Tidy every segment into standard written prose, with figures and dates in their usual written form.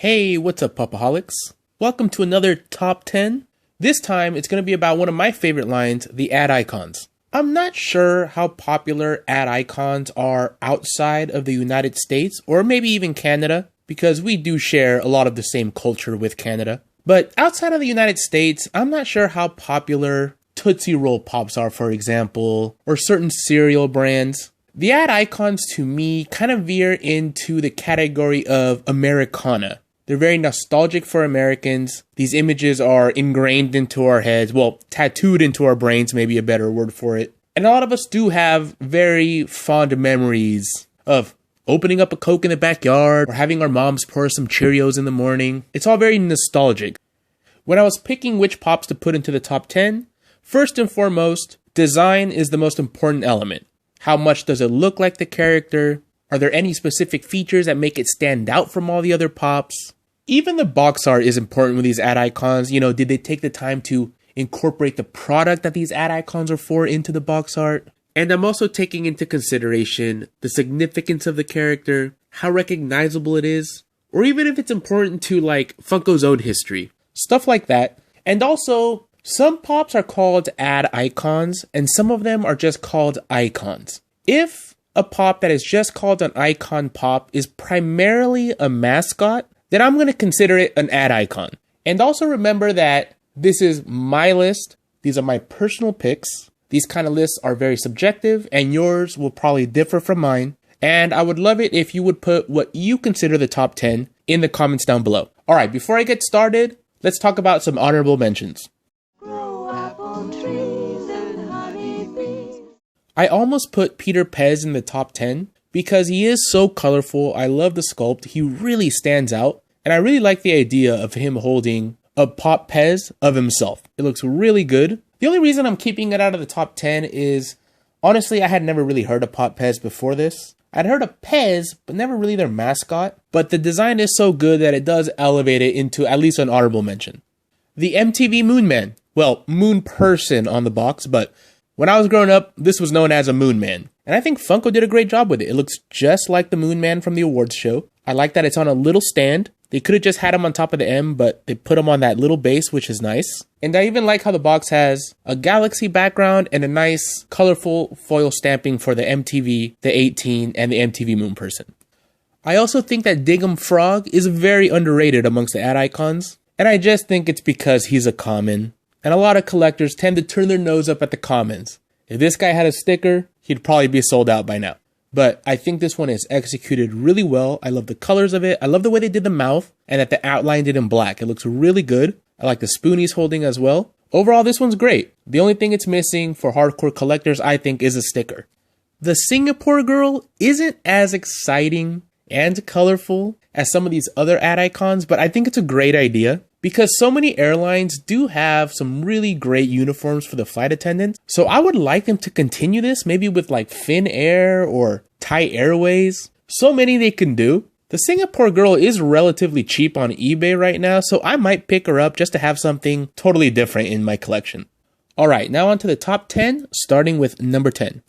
Hey, what's up, Pupaholics? Welcome to another Top 10. This time, it's going to be about one of my favorite lines, the ad icons. I'm not sure how popular ad icons are outside of the United States, or maybe even Canada, because we do share a lot of the same culture with Canada. But outside of the United States, I'm not sure how popular Tootsie Roll Pops are, for example, or certain cereal brands. The ad icons, to me, kind of veer into the category of Americana. They're very nostalgic for Americans. These images are ingrained into our heads. Well, tattooed into our brains, maybe a better word for it. And a lot of us do have very fond memories of opening up a Coke in the backyard or having our moms pour us some Cheerios in the morning. It's all very nostalgic. When I was picking which pops to put into the top 10, first and foremost, design is the most important element. How much does it look like the character? Are there any specific features that make it stand out from all the other pops? Even the box art is important with these ad icons. You know, did they take the time to incorporate the product that these ad icons are for into the box art? And I'm also taking into consideration the significance of the character, how recognizable it is, or even if it's important to like Funko's own history. Stuff like that. And also, some pops are called ad icons, and some of them are just called icons. If a pop that is just called an icon pop is primarily a mascot, then I'm going to consider it an ad icon. And also remember that this is my list. These are my personal picks. These kind of lists are very subjective, and yours will probably differ from mine. And I would love it if you would put what you consider the top 10 in the comments down below. All right, before I get started, let's talk about some honorable mentions. I almost put Peter Pez in the top 10 because he is so colorful. I love the sculpt. He really stands out. And I really like the idea of him holding a Pop Pez of himself. It looks really good. The only reason I'm keeping it out of the top 10 is, honestly, I had never really heard of Pop Pez before this. I'd heard of Pez, but never really their mascot. But the design is so good that it does elevate it into at least an honorable mention. The MTV Moon Man. Well, Moon Person on the box, but when I was growing up, this was known as a Moon Man. And I think Funko did a great job with it. It looks just like the Moon Man from the awards show. I like that it's on a little stand. They could have just had him on top of the M, but they put him on that little base, which is nice. And I even like how the box has a galaxy background and a nice colorful foil stamping for the MTV, the 18, and the MTV Moon Person. I also think that Dig'em Frog is very underrated amongst the ad icons. And I just think it's because he's a common. And a lot of collectors tend to turn their nose up at the commons. If this guy had a sticker, he'd probably be sold out by now. But I think this one is executed really well. I love the colors of it. I love the way they did the mouth and that they outlined it in black. It looks really good. I like the spoon he's holding as well. Overall, this one's great. The only thing it's missing for hardcore collectors, I think, is a sticker. The Singapore girl isn't as exciting and colorful as some of these other ad icons, but I think it's a great idea because so many airlines do have some really great uniforms for the flight attendants. So I would like them to continue this, maybe with like Finnair or Thai Airways. So many they can do. The Singapore girl is relatively cheap on eBay right now, so I might pick her up just to have something totally different in my collection. All right, now on to the top 10, starting with number 10.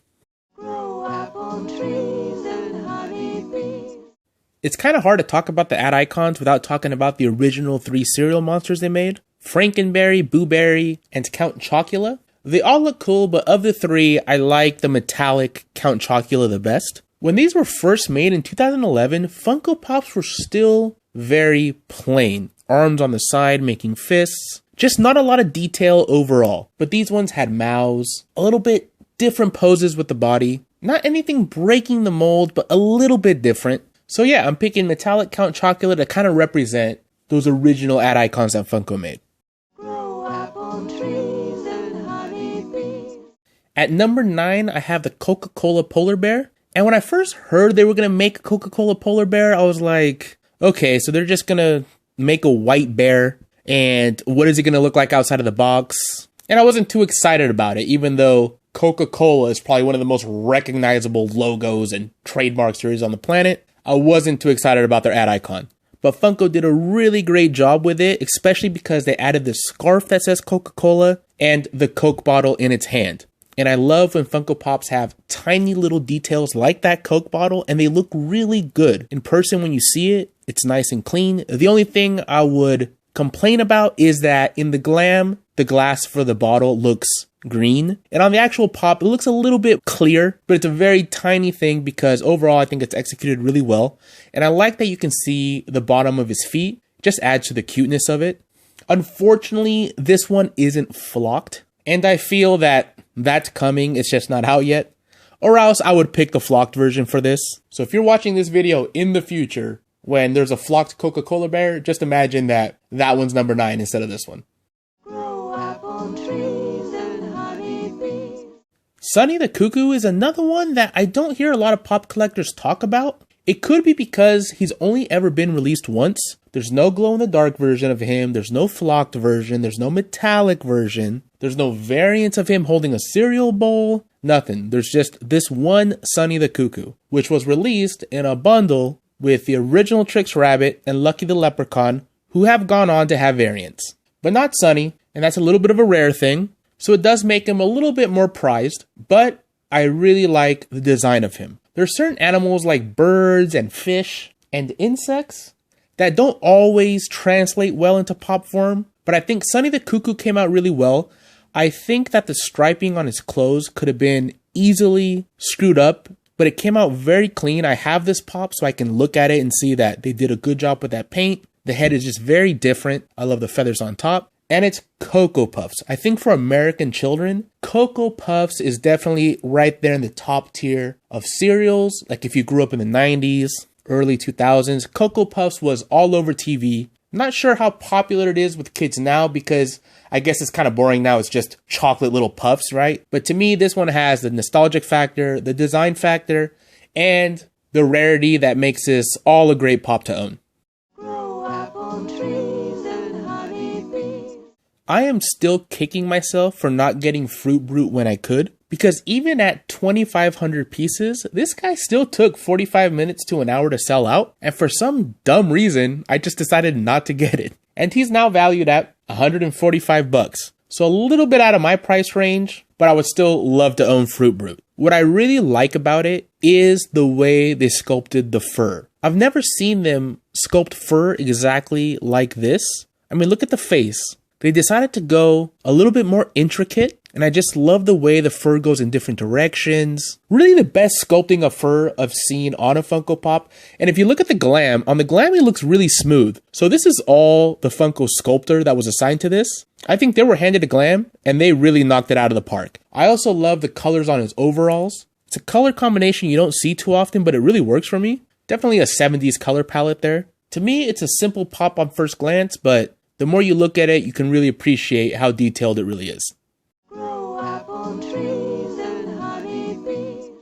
It's kind of hard to talk about the ad icons without talking about the original 3 cereal monsters they made. Frankenberry, Boo Berry, and Count Chocula. They all look cool, but of the 3, I like the metallic Count Chocula the best. When these were first made in 2011, Funko Pops were still very plain. Arms on the side making fists. Just not a lot of detail overall. But these ones had mouths, a little bit different poses with the body. Not anything breaking the mold, but a little bit different. So yeah, I'm picking metallic Count Chocula to kind of represent those original ad icons that Funko made. At number 9, I have the Coca-Cola polar bear. And when I first heard they were going to make a Coca-Cola polar bear, I was like, okay, so they're just going to make a white bear. And what is it going to look like outside of the box? And I wasn't too excited about it, even though Coca-Cola is probably one of the most recognizable logos and trademarks there is on the planet. I wasn't too excited about their ad icon. But Funko did a really great job with it, especially because they added the scarf that says Coca-Cola and the Coke bottle in its hand. And I love when Funko Pops have tiny little details like that Coke bottle, and they look really good. In person, when you see it, It's nice and clean. The only thing I would complain about is that in the glam, the glass for the bottle looks green. And on the actual pop, it looks a little bit clear, but it's a very tiny thing because overall I think it's executed really well. And I like that you can see the bottom of his feet. It just adds to the cuteness of it. Unfortunately, this one isn't flocked. And I feel that that's coming. It's just not out yet. Or else I would pick the flocked version for this. So if you're watching this video in the future, when there's a flocked Coca-Cola bear, just imagine that that one's number 9 instead of this one. Grow apple trees and honeybees. Sonny the Cuckoo is another one that I don't hear a lot of pop collectors talk about. It could be because he's only ever been released once. There's no glow-in-the-dark version of him. There's no flocked version. There's no metallic version. There's no variant of him holding a cereal bowl. Nothing. There's just this one Sonny the Cuckoo, which was released in a bundle with the original Trix Rabbit and Lucky the Leprechaun, who have gone on to have variants. But not Sonny, and that's a little bit of a rare thing, so it does make him a little bit more prized, but I really like the design of him. There are certain animals like birds and fish and insects that don't always translate well into pop form, but I think Sonny the Cuckoo came out really well. I think that the striping on his clothes could have been easily screwed up, but it came out very clean. I have this pop so I can look at it and see that they did a good job with that paint. The head is just very different. I love the feathers on top. And it's Cocoa Puffs. I think for American children, Cocoa Puffs is definitely right there in the top tier of cereals. Like if you grew up in the 90s, early 2000s, Cocoa Puffs was all over TV. Not sure how popular it is with kids now because I guess it's kind of boring now. It's just chocolate little puffs, right? But to me, this one has the nostalgic factor, the design factor, and the rarity that makes this all a great pop to own. Grow apple trees and honeybees. I am still kicking myself for not getting Fruit Brute when I could, because even at 2,500 pieces, this guy still took 45 minutes to an hour to sell out, and for some dumb reason, I just decided not to get it. And he's now valued at $145. So a little bit out of my price range, but I would still love to own Fruit Brute. What I really like about it is the way they sculpted the fur. I've never seen them sculpt fur exactly like this. I mean, look at the face. They decided to go a little bit more intricate, and I just love the way the fur goes in different directions. Really the best sculpting of fur I've seen on a Funko Pop. And if you look at the glam, on the glam it looks really smooth. So this is all the Funko sculptor that was assigned to this. I think they were handed a glam, and they really knocked it out of the park. I also love the colors on his overalls. It's a color combination you don't see too often, but it really works for me. Definitely a 70s color palette there. To me, it's a simple pop on first glance, but the more you look at it, you can really appreciate how detailed it really is. Grow apple trees and honeybees.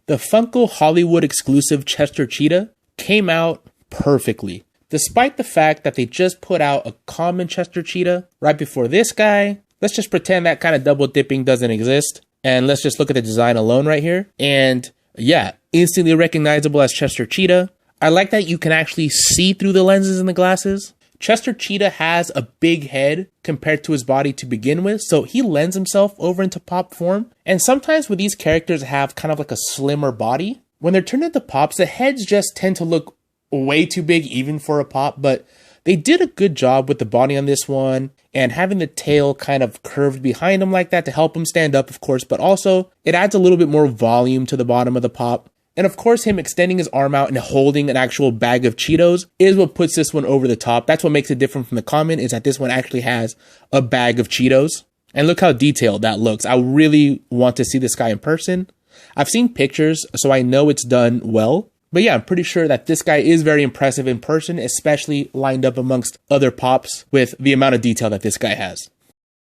The Funko Hollywood exclusive Chester Cheetah came out perfectly. Despite the fact that they just put out a common Chester Cheetah right before this guy, let's just pretend that kind of double dipping doesn't exist. And let's just look at the design alone right here. And yeah, instantly recognizable as Chester Cheetah. I like that you can actually see through the lenses in the glasses. Chester Cheetah has a big head compared to his body to begin with, so he lends himself over into pop form. And sometimes when these characters have kind of like a slimmer body, when they're turned into pops, the heads just tend to look way too big even for a pop, but they did a good job with the body on this one and having the tail kind of curved behind him like that to help him stand up, of course, but also it adds a little bit more volume to the bottom of the pop. And of course, him extending his arm out and holding an actual bag of Cheetos is what puts this one over the top. That's what makes it different from the common, is that this one actually has a bag of Cheetos. And look how detailed that looks. I really want to see this guy in person. I've seen pictures, so I know it's done well. But yeah, I'm pretty sure that this guy is very impressive in person, especially lined up amongst other pops with the amount of detail that this guy has.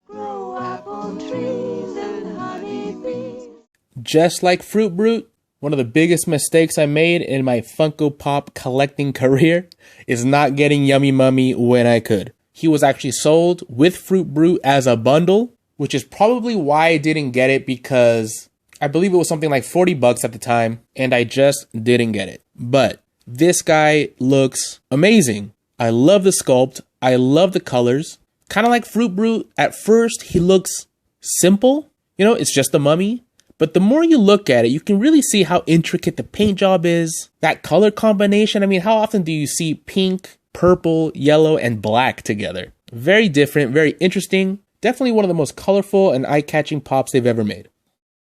Grow apple trees and honeybees. Just like Fruit Brute, one of the biggest mistakes I made in my Funko Pop collecting career is not getting Yummy Mummy when I could. He was actually sold with Fruit Brute as a bundle, which is probably why I didn't get it, because I believe it was something like $40 at the time, and I just didn't get it. But this guy looks amazing. I love the sculpt. I love the colors. Kind of like Fruit Brute. At first, he looks simple. You know, it's just a mummy. But the more you look at it, you can really see how intricate the paint job is. That color combination, I mean, how often do you see pink, purple, yellow, and black together? Very different, very interesting. Definitely one of the most colorful and eye-catching pops they've ever made.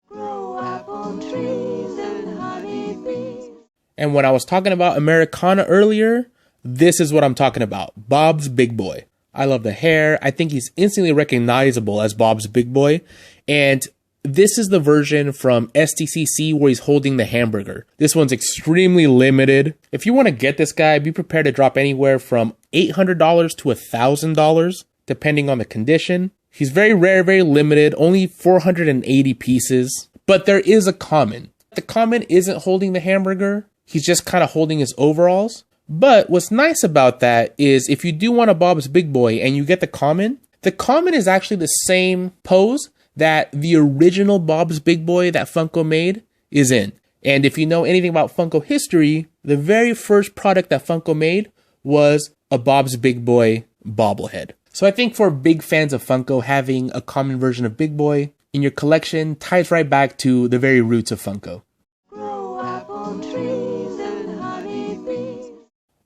Grow apple trees and honeybees. And when I was talking about Americana earlier, this is what I'm talking about. Bob's Big Boy. I love the hair. I think he's instantly recognizable as Bob's Big Boy. And this is the version from STCC where he's holding the hamburger. This one's extremely limited. If you want to get this guy, be prepared to drop anywhere from $800 to $1,000, depending on the condition. He's very rare, very limited, only 480 pieces. But there is a common. The common isn't holding the hamburger. He's just kind of holding his overalls. But what's nice about that is if you do want a Bob's Big Boy and you get the common is actually the same pose that the original Bob's Big Boy that Funko made is in. And if you know anything about Funko history, the very first product that Funko made was a Bob's Big Boy bobblehead. So I think for big fans of Funko, having a common version of Big Boy in your collection ties right back to the very roots of Funko. Grow apple trees and honeybees.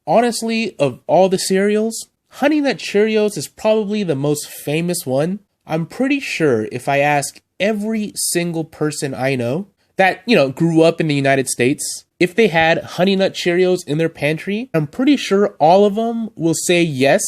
Honestly, of all the cereals, Honey Nut Cheerios is probably the most famous one. I'm pretty sure if I ask every single person I know that, grew up in the United States, if they had Honey Nut Cheerios in their pantry, I'm pretty sure all of them will say yes.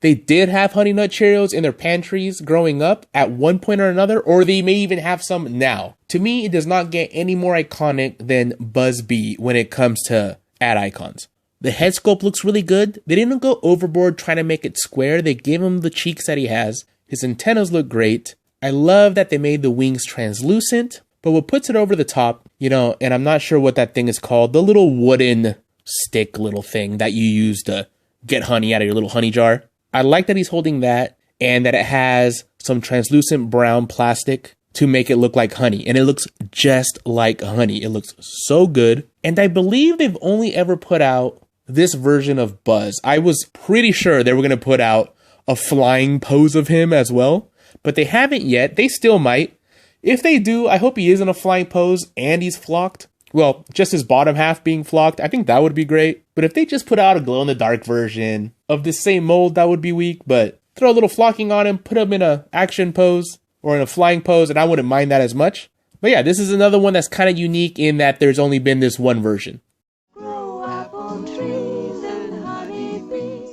They did have Honey Nut Cheerios in their pantries growing up at one point or another, or they may even have some now. To me, it does not get any more iconic than BuzzBee when it comes to ad icons. The head sculpt looks really good. They didn't go overboard trying to make it square. They gave him the cheeks that he has. His antennas look great. I love that they made the wings translucent, but what puts it over the top, and I'm not sure what that thing is called, the little wooden stick little thing that you use to get honey out of your little honey jar. I like that he's holding that and that it has some translucent brown plastic to make it look like honey. And it looks just like honey. It looks so good. And I believe they've only ever put out this version of Buzz. I was pretty sure they were going to put out a flying pose of him as well, but they haven't yet. They still might. If they do, I hope he is in a flying pose and he's flocked. Well, just his bottom half being flocked. I think that would be great. But if they just put out a glow-in-the-dark version of the same mold, that would be weak. But throw a little flocking on him, put him in a action pose or in a flying pose, and I wouldn't mind that as much. But yeah, this is another one that's kind of unique in that there's only been this one version. Grow apple trees and honeybees.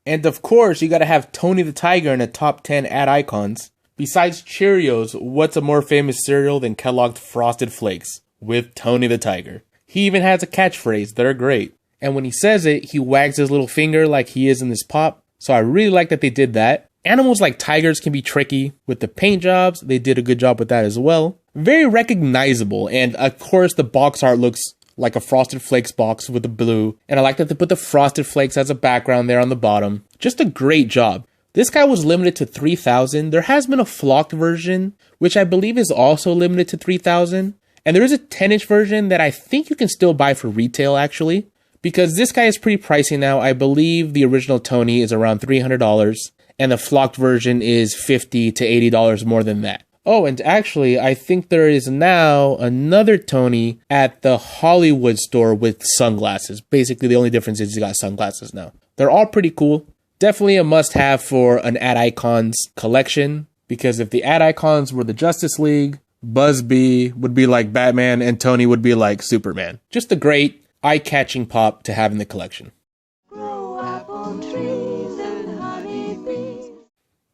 And of course, you gotta have Tony the Tiger in the top 10 ad icons. Besides Cheerios, what's a more famous cereal than Kellogg's Frosted Flakes with Tony the Tiger? He even has a catchphrase that are great. And when he says it, he wags his little finger like he is in this pop. So I really like that they did that. Animals like tigers can be tricky. With the paint jobs, they did a good job with that as well. Very recognizable. And of course, the box art looks like a Frosted Flakes box with the blue. And I like that they put the Frosted Flakes as a background there on the bottom. Just a great job. This guy was limited to 3,000. There has been a flocked version, which I believe is also limited to 3,000. And there is a 10-inch version that I think you can still buy for retail, actually. Because this guy is pretty pricey now. I believe the original Tony is around $300. And the flocked version is $50 to $80 more than that. Oh, and actually, I think there is now another Tony at the Hollywood store with sunglasses. Basically, the only difference is he's got sunglasses now. They're all pretty cool. Definitely a must-have for an ad icons collection. Because if the ad icons were the Justice League, BuzzBee would be like Batman and Tony would be like Superman. Just a great eye-catching pop to have in the collection. Grow apple trees and honeybees.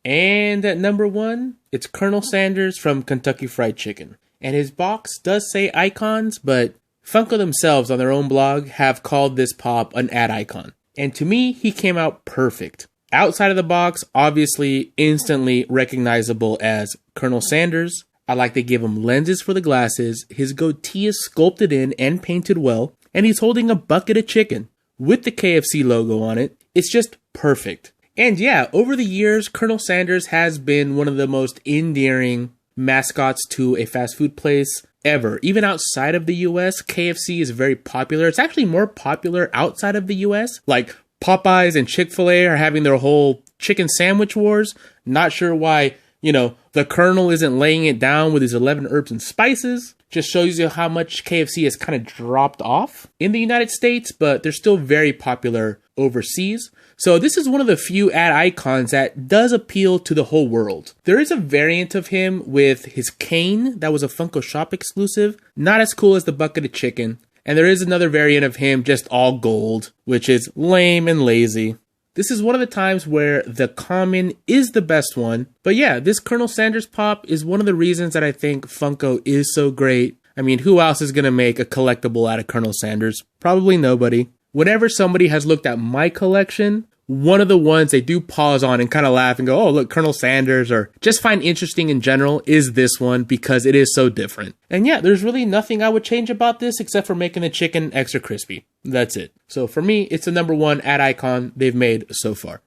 And at number 1, it's Colonel Sanders from Kentucky Fried Chicken. And his box does say icons, but Funko themselves on their own blog have called this pop an ad icon. And to me, he came out perfect. Outside of the box, obviously instantly recognizable as Colonel Sanders. I like they give him lenses for the glasses. His goatee is sculpted in and painted well. And he's holding a bucket of chicken with the KFC logo on it. It's just perfect. And yeah, over the years, Colonel Sanders has been one of the most endearing mascots to a fast food place ever. Even outside of the US, KFC is very popular. It's actually more popular outside of the US. Like Popeyes and Chick-fil-A are having their whole chicken sandwich wars. Not sure why You know, the Colonel isn't laying it down with his 11 herbs and spices. Just shows you how much KFC has kind of dropped off in the United States, but they're still very popular overseas. So this is one of the few ad icons that does appeal to the whole world. There is a variant of him with his cane that was a Funko Shop exclusive. Not as cool as the bucket of chicken. And there is another variant of him just all gold, which is lame and lazy. This is one of the times where the common is the best one. But yeah, this Colonel Sanders pop is one of the reasons that I think Funko is so great. I mean, who else is going to make a collectible out of Colonel Sanders? Probably nobody. Whenever somebody has looked at my collection, one of the ones they do pause on and kind of laugh and go, oh, look, Colonel Sanders, or just find interesting in general is this one because it is so different. And yeah, there's really nothing I would change about this except for making the chicken extra crispy. That's it. So for me, it's the #1 ad icon they've made so far.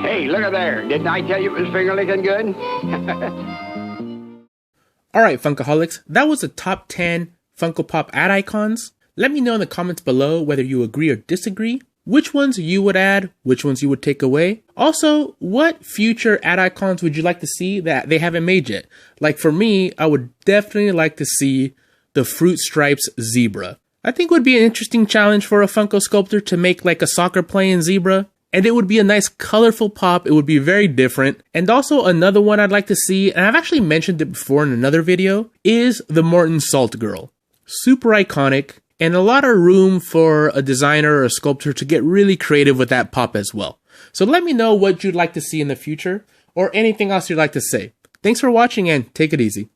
Hey, look at there. Didn't I tell you it was finger licking good? All right, Funkaholics, that was the top 10 Funko Pop ad icons. Let me know in the comments below whether you agree or disagree, which ones you would add, which ones you would take away. Also, what future ad icons would you like to see that they haven't made yet? Like for me, I would definitely like to see the Fruit Stripes zebra. I think it would be an interesting challenge for a Funko sculptor to make like a soccer playing zebra. And it would be a nice colorful pop. It would be very different. And also another one I'd like to see, and I've actually mentioned it before in another video, is the Morton Salt Girl. Super iconic, and a lot of room for a designer or a sculptor to get really creative with that pop as well. So let me know what you'd like to see in the future, or anything else you'd like to say. Thanks for watching, and take it easy.